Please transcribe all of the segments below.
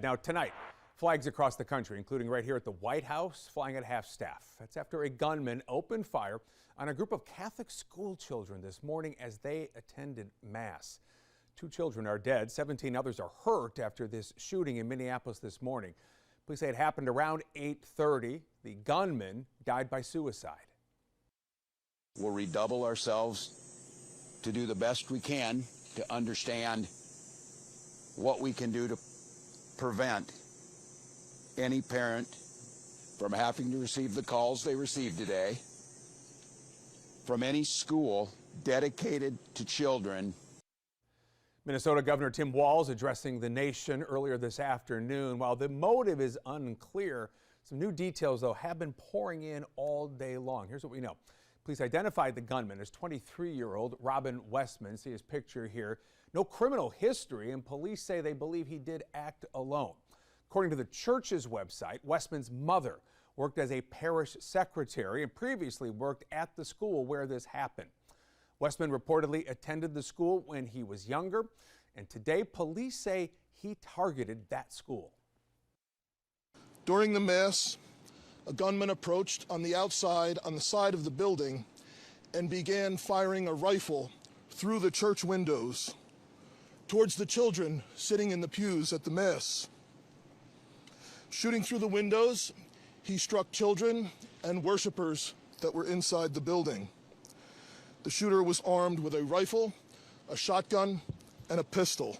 Now tonight, flags across the country, including right here at the White House, flying at half-staff. That's after a gunman opened fire on a group of Catholic school children this morning as they attended Mass. 2 children are dead, 17 others are hurt after this shooting in Minneapolis this morning. Police say it happened around 8:30. The gunman died by suicide. We'll redouble ourselves to do the best we can to understand what we can do to prevent any parent from having to receive the calls they received today, from any school dedicated to children. Minnesota Governor Tim Walz addressing the nation earlier this afternoon. While the motive is unclear, some new details, though, have been pouring in all day long. Here's what we know. Police identified the gunman as 23-year-old Robin Westman. See his picture here. No criminal history, and police say they believe he did act alone. According to the church's website, Westman's mother worked as a parish secretary and previously worked at the school where this happened. Westman reportedly attended the school when he was younger, and today police say he targeted that school. During the Mass, a gunman approached on the outside on the side of the building and began firing a rifle through the church windows towards the children sitting in the pews at the Mass. Shooting through the windows, he struck children and worshipers that were inside the building. The shooter was armed with a rifle, a shotgun, and a pistol.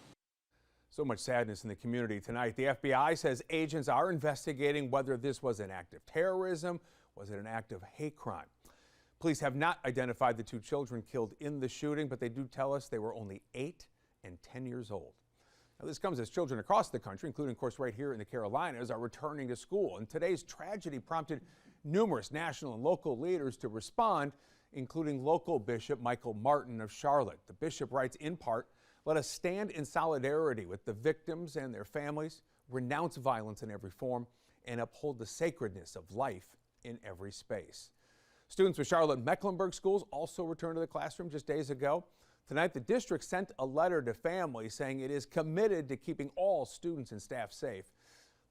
So much sadness in the community tonight. The FBI says agents are investigating whether this was an act of terrorism, was it an act of hate crime. Police have not identified the 2 children killed in the shooting, but they do tell us they were only 8 and 10 years old. Now, this comes as children across the country, including, of course, right here in the Carolinas, are returning to school. And today's tragedy prompted numerous national and local leaders to respond, including local Bishop Michael Martin of Charlotte. The bishop writes in part, "Let us stand in solidarity with the victims and their families, renounce violence in every form, and uphold the sacredness of life in every space." Students with Charlotte Mecklenburg schools also returned to the classroom just days ago. Tonight, the district sent a letter to families saying it is committed to keeping all students and staff safe.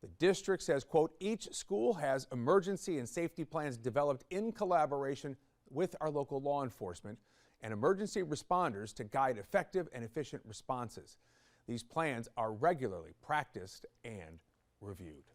The district says, quote, "Each school has emergency and safety plans developed in collaboration with our local law enforcement and emergency responders to guide effective and efficient responses. These plans are regularly practiced and reviewed."